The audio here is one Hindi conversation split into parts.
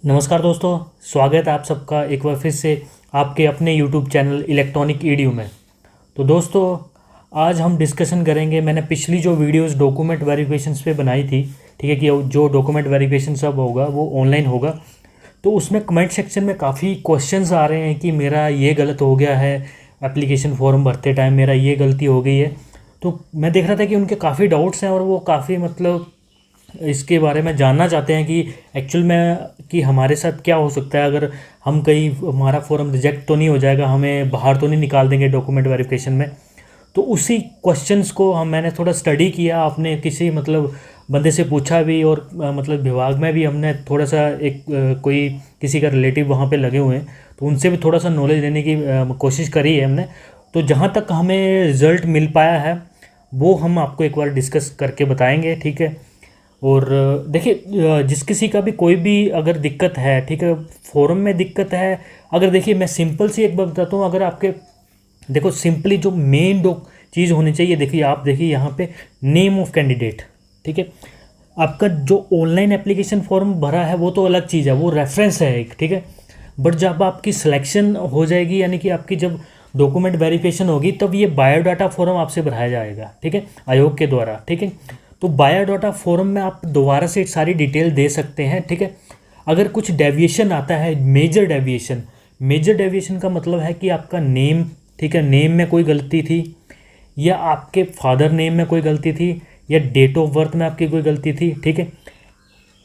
नमस्कार दोस्तों। स्वागत है आप सबका एक बार फिर से आपके अपने यूट्यूब चैनल इलेक्ट्रॉनिक ईडीयू में। तो दोस्तों, आज हम डिस्कशन करेंगे। मैंने पिछली जो वीडियोस डॉक्यूमेंट वेरिफिकेशंस पे बनाई थी, ठीक है, कि जो डॉक्यूमेंट वेरिफिकेशन सब होगा वो ऑनलाइन होगा। तो उसमें कमेंट सेक्शन में काफ़ी क्वेश्चंस आ रहे हैं कि मेरा ये गलत हो गया है, एप्लीकेशन फॉर्म भरते टाइम मेरा ये गलती हो गई है। तो मैं देख रहा था कि उनके काफ़ी डाउट्स हैं और वो काफ़ी इसके बारे में जानना चाहते हैं कि एक्चुअल में कि हमारे साथ क्या हो सकता है, अगर हम कहीं हमारा फॉर्म रिजेक्ट तो नहीं हो जाएगा, हमें बाहर तो नहीं निकाल देंगे डॉक्यूमेंट वेरिफिकेशन में। तो उसी क्वेश्चंस को मैंने थोड़ा स्टडी किया, आपने किसी बंदे से पूछा भी, और विभाग में भी हमने थोड़ा सा कोई किसी का रिलेटिव वहाँ पे लगे हुए हैं, तो उनसे भी थोड़ा सा नॉलेज लेने की कोशिश करी है हमने। तो जहाँ तक हमें रिज़ल्ट मिल पाया है वो हम आपको एक बार डिस्कस करके बताएंगे, ठीक है। और देखिए, जिस किसी का भी कोई भी अगर दिक्कत है, ठीक है, फॉर्म में दिक्कत है, अगर देखिए मैं सिंपल सी एक बात बताता हूँ। अगर आपके देखो सिंपली जो मेन चीज़ होनी चाहिए, देखिए आप देखिए यहाँ पे नेम ऑफ कैंडिडेट, ठीक है। आपका जो ऑनलाइन एप्लीकेशन फॉर्म भरा है वो तो अलग चीज़ है, वो रेफरेंस है एक, ठीक है। बट जब आपकी सिलेक्शन हो जाएगी, यानी कि आपकी जब डॉक्यूमेंट वेरिफिकेशन होगी, तब ये बायोडाटा फॉर्म आपसे भराया जाएगा, ठीक है, आयोग के द्वारा, ठीक है। तो बायोडाटा फॉर्म में आप दोबारा से सारी डिटेल दे सकते हैं, ठीक है। अगर कुछ डेविएशन आता है, मेजर डेविएशन का मतलब है कि आपका नेम, ठीक है, नेम में कोई गलती थी, या आपके फादर नेम में कोई गलती थी, या डेट ऑफ बर्थ में आपकी कोई गलती थी, ठीक है।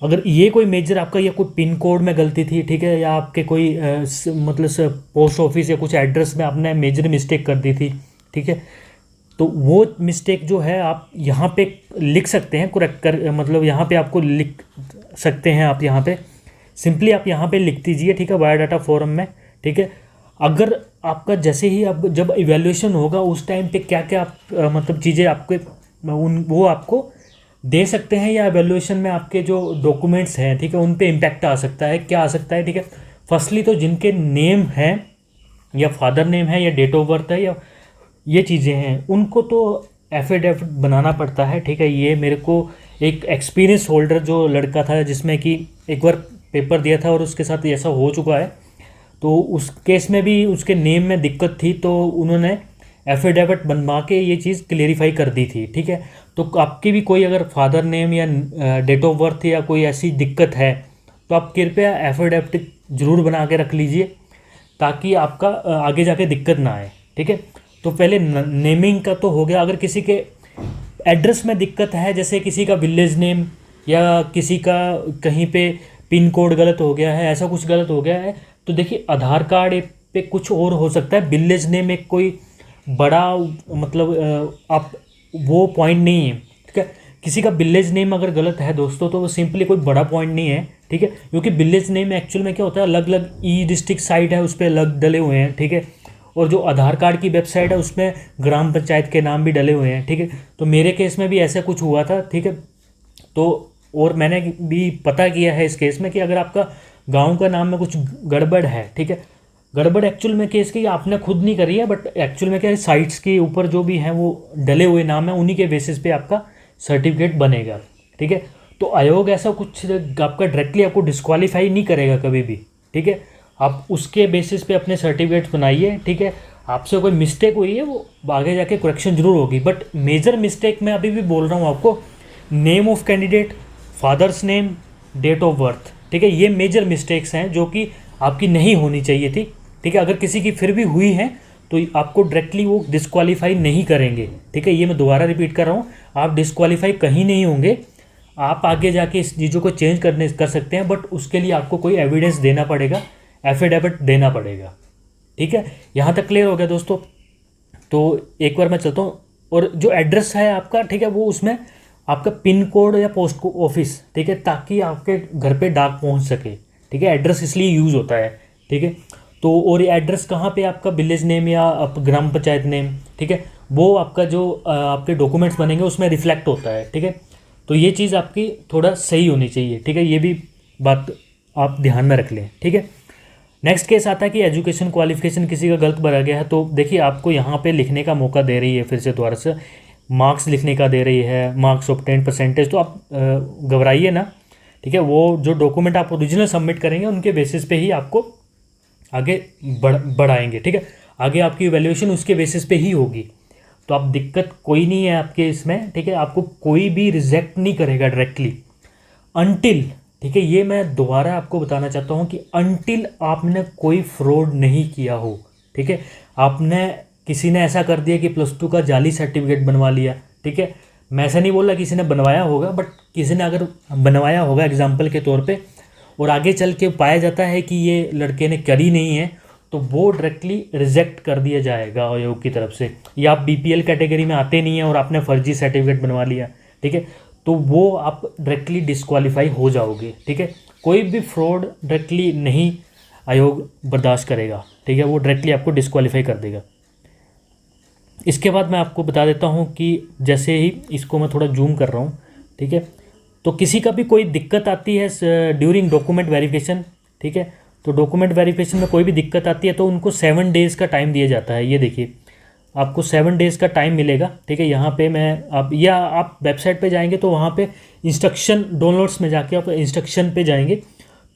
अगर ये कोई मेजर आपका, या कोई पिन कोड में गलती थी, ठीक है, या आपके कोई पोस्ट ऑफिस या कुछ एड्रेस में आपने मेजर मिस्टेक कर दी थी, ठीक है, तो वो मिस्टेक जो है आप यहाँ पे लिख सकते हैं, करेक्ट कर, यहाँ पे आपको लिख सकते हैं। आप यहाँ पे सिंपली आप यहाँ पे लिख दीजिए, ठीक है, बायोडाटा फॉर्म में, ठीक है। अगर आपका जैसे ही अब जब इवैल्यूएशन होगा उस टाइम पे क्या क्या आप चीज़ें आपके वो आपको दे सकते हैं, या इवैल्यूएशन में आपके जो डॉक्यूमेंट्स हैं, ठीक है, उन पे इम्पैक्ट आ सकता है, क्या आ सकता है, ठीक है। फर्स्टली तो जिनके नेम हैं, या फादर नेम है, या डेट ऑफ बर्थ है, या ये चीज़ें हैं, उनको तो एफिडेविट बनाना पड़ता है, ठीक है। ये मेरे को एक एक्सपीरियंस होल्डर जो लड़का था, जिसमें कि एक बार पेपर दिया था और उसके साथ ऐसा हो चुका है, तो उस केस में भी उसके नेम में दिक्कत थी, तो उन्होंने एफिडेविट बनवा के ये चीज़ क्लेरिफाई कर दी थी, ठीक है। तो आपकी भी कोई अगर फादर नेम या डेट ऑफ बर्थ या कोई ऐसी दिक्कत है, तो आप कृपया एफिडेविट ज़रूर बना के रख लीजिए, ताकि आपका आगे जाके दिक्कत ना आए, ठीक है। तो पहले नेमिंग का तो हो गया। अगर किसी के एड्रेस में दिक्कत है, जैसे किसी का विलेज नेम, या किसी का कहीं पे पिन कोड गलत हो गया है, ऐसा कुछ गलत हो गया है, तो देखिए आधार कार्ड पे कुछ और हो सकता है, विलेज नेम एक कोई बड़ा आप वो पॉइंट नहीं है, ठीक है। किसी का विलेज नेम अगर गलत है दोस्तों, तो वो सिंपली कोई बड़ा पॉइंट नहीं है, ठीक है, क्योंकि विलेज नेम एक्चुअल में क्या होता है, अलग अलग ई डिस्ट्रिक्ट साइट है उस पर अलग डले हुए हैं, ठीक है। और जो आधार कार्ड की वेबसाइट है उसमें ग्राम पंचायत के नाम भी डले हुए हैं, ठीक है। तो मेरे केस में भी ऐसा कुछ हुआ था, ठीक है। तो और मैंने भी पता किया है इस केस में कि अगर आपका गांव का नाम में कुछ गड़बड़ है, ठीक है, गड़बड़ एक्चुअल में केस की आपने खुद नहीं करी है, बट एक्चुअल में क्या है, साइट्स के ऊपर जो भी हैं वो डले हुए नाम है, उन्हीं के बेसिस पे आपका सर्टिफिकेट बनेगा, ठीक है। तो आयोग ऐसा कुछ आपका डायरेक्टली आपको डिस्क्वालीफाई नहीं करेगा कभी भी, ठीक है। आप उसके बेसिस पे अपने सर्टिफिकेट्स बनाइए, ठीक है। आपसे कोई मिस्टेक हुई है वो आगे जाके करेक्शन जरूर होगी, बट मेजर मिस्टेक मैं अभी भी बोल रहा हूँ आपको, name of candidate, father's name, date of birth, ठीक है, ये मेजर मिस्टेक्स हैं जो कि आपकी नहीं होनी चाहिए थी, ठीक है। अगर किसी की फिर भी हुई है तो आपको डायरेक्टली वो डिस्क्वालीफाई नहीं करेंगे, ठीक है। ये मैं दोबारा रिपीट कर रहा हूँ, आप डिस्क्वालीफाई कहीं नहीं होंगे। आप आगे जाके इस चीज़ों को चेंज कर सकते हैं, बट उसके लिए आपको कोई एविडेंस देना पड़ेगा, एफिडेविट देना पड़ेगा, ठीक है। यहाँ तक क्लियर हो गया दोस्तों। तो एक बार मैं चलता हूँ, और जो एड्रेस है आपका, ठीक है, वो उसमें आपका पिन कोड या पोस्ट ऑफिस, ठीक है, ताकि आपके घर पे डाक पहुँच सके, ठीक है। एड्रेस इसलिए यूज़ होता है, ठीक है। तो और ये एड्रेस कहाँ पे आपका विलेज नेम या ग्राम पंचायत नेम, ठीक है, वो आपका जो आपके डॉक्यूमेंट्स बनेंगे उसमें रिफ्लेक्ट होता है, ठीक है। तो ये चीज़ आपकी थोड़ा सही होनी चाहिए, ठीक है, ये भी बात आप ध्यान में रख लें, ठीक है। नेक्स्ट केस आता है कि एजुकेशन क्वालिफिकेशन किसी का गलत भरा गया है, तो देखिए आपको यहाँ पे लिखने का मौका दे रही है, फिर से दोबारा से मार्क्स लिखने का दे रही है, मार्क्स ऑब्टेन परसेंटेज, तो आप घबराइए ना, ठीक है। वो जो डॉक्यूमेंट आप ओरिजिनल सबमिट करेंगे उनके बेसिस पे ही आपको आगे बढ़ाएंगे, ठीक है। आगे आपकी इवैल्यूएशन उसके बेसिस पे ही होगी। तो आप दिक्कत कोई नहीं है आपके इसमें, ठीक है। आपको कोई भी रिजेक्ट नहीं करेगा डायरेक्टली अनटिल, ठीक है। ये मैं दोबारा आपको बताना चाहता हूँ कि अनटिल आपने कोई फ्रॉड नहीं किया हो, ठीक है। आपने किसी ने ऐसा कर दिया कि +2 का जाली सर्टिफिकेट बनवा लिया, ठीक है। मैं ऐसा नहीं बोल रहा किसी ने बनवाया होगा, बट किसी ने अगर बनवाया होगा एग्जाम्पल के तौर पे, और आगे चल के पाया जाता है कि ये लड़के ने करी नहीं है, तो वो डायरेक्टली रिजेक्ट कर दिया जाएगा आयोग की तरफ से। या आप BPL कैटेगरी में आते नहीं हैं और आपने फर्जी सर्टिफिकेट बनवा लिया, ठीक है, तो वो आप डायरेक्टली डिस्क्वालीफाई हो जाओगे, ठीक है। कोई भी फ्रॉड डायरेक्टली नहीं आयोग बर्दाश्त करेगा, ठीक है। वो डायरेक्टली आपको डिस्क्वालीफाई कर देगा। इसके बाद मैं आपको बता देता हूँ कि जैसे ही इसको मैं थोड़ा जूम कर रहा हूँ, ठीक है। तो किसी का भी कोई दिक्कत आती है ड्यूरिंग डॉक्यूमेंट वेरिफिकेशन, ठीक है, तो डॉक्यूमेंट वेरिफिकेशन में कोई भी दिक्कत आती है तो उनको 7 डेज़ का टाइम दिया जाता है। ये देखिए आपको 7 डेज़ का टाइम मिलेगा, ठीक है। यहाँ पे मैं आप वेबसाइट पे जाएंगे तो वहाँ पे इंस्ट्रक्शन डाउनलोड्स में जाके आप इंस्ट्रक्शन पे जाएंगे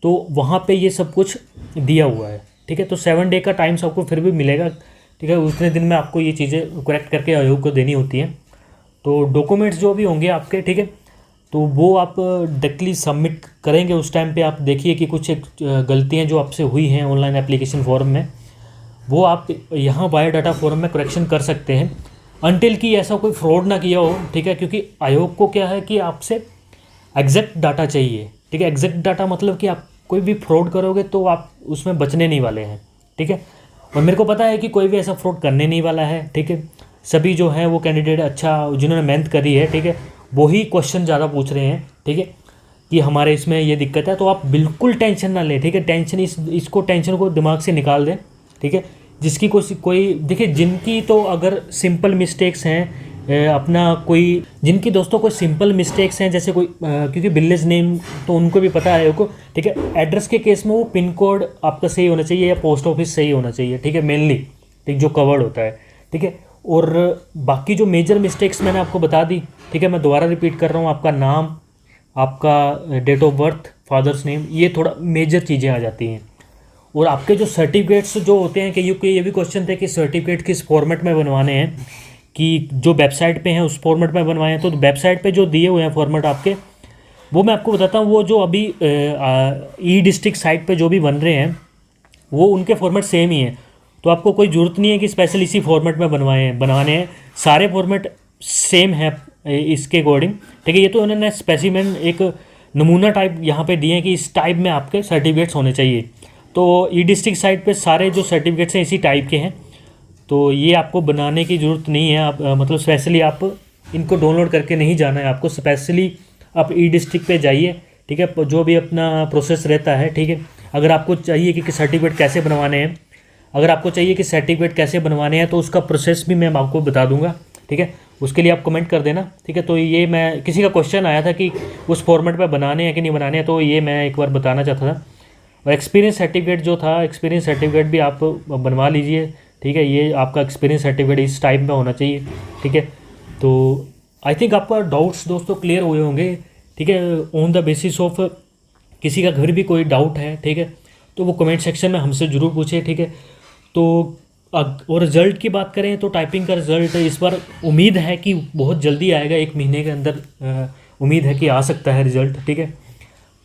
तो वहाँ पे ये सब कुछ दिया हुआ है, ठीक है। तो 7 डे का टाइम आपको फिर भी मिलेगा, ठीक है। उतने दिन में आपको ये चीज़ें करेक्ट करके आयोग को देनी होती हैं। तो डॉक्यूमेंट्स जो भी होंगे आपके, ठीक है, तो वो आप डायरेक्टली सबमिट करेंगे। उस टाइम पे आप देखिए कि कुछ गलतियां जो आपसे हुई हैं ऑनलाइन एप्लीकेशन फॉर्म में, वो आप यहाँ बायोडाटा फॉर्म में करेक्शन कर सकते हैं अनटिल कि ऐसा कोई फ्रॉड ना किया हो, ठीक है। क्योंकि आयोग को क्या है कि आपसे एग्जैक्ट डाटा चाहिए, ठीक है। एग्जैक्ट डाटा मतलब कि आप कोई भी फ्रॉड करोगे तो आप उसमें बचने नहीं वाले हैं, ठीक है। और मेरे को पता है कि कोई भी ऐसा फ्रॉड करने नहीं वाला है, ठीक है। सभी जो हैं वो कैंडिडेट अच्छा जिन्होंने मेहनत करी है, ठीक है, वही क्वेश्चन ज़्यादा पूछ रहे हैं, ठीक है, कि हमारे इसमें ये दिक्कत है। तो आप बिल्कुल टेंशन ना लें, ठीक है। टेंशन इसको टेंशन को दिमाग से निकाल दें, ठीक है। जिसकी कोई देखिए जिनकी तो अगर सिंपल मिस्टेक्स हैं अपना कोई जिनकी दोस्तों कोई सिंपल मिस्टेक्स हैं जैसे कोई क्योंकि विलेज नेम तो उनको भी पता है को, ठीक है। एड्रेस के केस में वो पिन कोड आपका सही होना चाहिए या पोस्ट ऑफिस सही होना चाहिए, ठीक है, मेनली, ठीक, जो कवर्ड होता है, ठीक है। और बाकी जो मेजर मिस्टेक्स मैंने आपको बता दी, ठीक है, मैं दोबारा रिपीट कर रहा हूँ, आपका नाम, आपका date of birth, father's name, ये थोड़ा मेजर चीज़ें आ जाती हैं। और आपके जो सर्टिफिकेट्स जो होते हैं कि ये भी क्वेश्चन थे कि सर्टिफिकेट किस फॉर्मेट में बनवाने हैं, कि जो वेबसाइट पे हैं उस फॉर्मेट में बनवाए हैं। तो वेबसाइट पे जो दिए हुए हैं फॉर्मेट आपके, वो मैं आपको बताता हूँ। वो जो अभी ई-डिस्ट्रिक्ट साइट पे जो भी बन रहे हैं वो उनके फॉर्मेट सेम ही हैं। तो आपको कोई ज़रूरत नहीं है कि स्पेशल इसी फॉर्मेट में बनाने हैं, सारे फॉर्मेट सेम है इसके अकॉर्डिंग, ठीक है। ये तो उन्होंने स्पेसिमेन एक नमूना टाइप यहाँ पे दिए हैं कि इस टाइप में आपके सर्टिफिकेट्स होने चाहिए। तो ई-डिस्ट्रिक्ट साइट पे सारे जो सर्टिफिकेट्स हैं इसी टाइप के हैं, तो ये आपको बनाने की ज़रूरत नहीं है। आप मतलब स्पेशली आप इनको डाउनलोड करके नहीं जाना है आपको, स्पेशली आप ई-डिस्ट्रिक्ट पे जाइए, ठीक है, जो भी अपना प्रोसेस रहता है, ठीक है। अगर आपको चाहिए कि सर्टिफिकेट कैसे बनवाने हैं, अगर आपको चाहिए कि सर्टिफिकेट कैसे बनवाने हैं तो उसका प्रोसेस भी मैं आपको बता दूंगा, ठीक है। उसके लिए आप कमेंट कर देना, ठीक है। तो ये मैं किसी का क्वेश्चन आया था कि उस फॉर्मेट में बनाने हैं कि नहीं बनाने हैं, तो ये मैं एक बार बताना चाहता था। और एक्सपीरियंस सर्टिफिकेट जो था, एक्सपीरियंस सर्टिफिकेट भी आप बनवा लीजिए, ठीक है। ये आपका एक्सपीरियंस सर्टिफिकेट इस टाइप में होना चाहिए, ठीक है। तो आई थिंक आपका डाउट्स दोस्तों क्लियर हुए होंगे, ठीक है। ऑन द बेसिस ऑफ किसी का घर भी कोई डाउट है, ठीक है, तो वो कमेंट सेक्शन में हमसे ज़रूर पूछे, ठीक है। तो और रिज़ल्ट की बात करें तो टाइपिंग का रिज़ल्ट इस बार उम्मीद है कि बहुत जल्दी आएगा, 1 महीने के अंदर उम्मीद है कि आ सकता है रिज़ल्ट, ठीक है।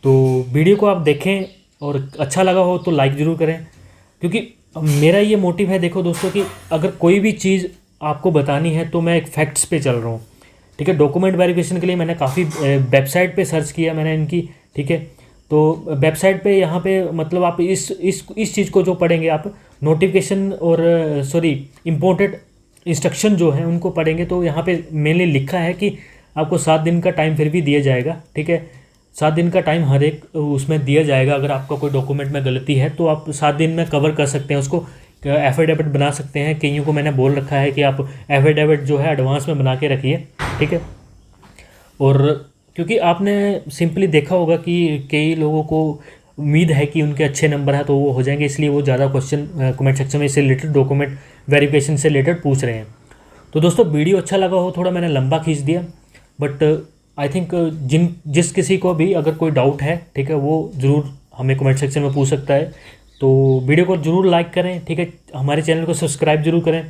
तो वीडियो को आप देखें और अच्छा लगा हो तो लाइक ज़रूर करें, क्योंकि मेरा ये मोटिव है, देखो दोस्तों, कि अगर कोई भी चीज़ आपको बतानी है तो मैं एक फैक्ट्स पे चल रहा हूँ, ठीक है। डॉक्यूमेंट वेरिफिकेशन के लिए मैंने काफ़ी वेबसाइट पे सर्च किया मैंने इनकी, ठीक है। तो वेबसाइट पे यहाँ पे मतलब आप इस चीज़ को जो पढ़ेंगे आप नोटिफिकेशन और इम्पोर्टेड इंस्ट्रक्शन जो हैं उनको पढ़ेंगे तो यहाँ पे मेनली लिखा है कि आपको 7 दिन का टाइम फिर भी दिया जाएगा, ठीक है। 7 दिन का टाइम हर एक उसमें दिया जाएगा। अगर आपका कोई डॉक्यूमेंट में गलती है तो आप 7 दिन में कवर कर सकते हैं उसको, एफिडेविट बना सकते हैं। कईयों को मैंने बोल रखा है कि आप एफिडेविट जो है एडवांस में बना के रखिए, ठीक है। और क्योंकि आपने सिंपली देखा होगा कि कई लोगों को उम्मीद है कि उनके अच्छे नंबर हैं तो वो हो जाएंगे, इसलिए वो ज़्यादा क्वेश्चन कमेंट सेक्शन में इससे रिलेटेड डॉक्यूमेंट वेरिफिकेशन से रिलेटेड पूछ रहे हैं। तो दोस्तों वीडियो अच्छा लगा हो, थोड़ा मैंने लंबा खींच दिया, बट आई थिंक जिस किसी को भी अगर कोई डाउट है, ठीक है, वो ज़रूर हमें कमेंट सेक्शन में पूछ सकता है। तो वीडियो को ज़रूर लाइक करें, ठीक है, हमारे चैनल को सब्सक्राइब जरूर करें।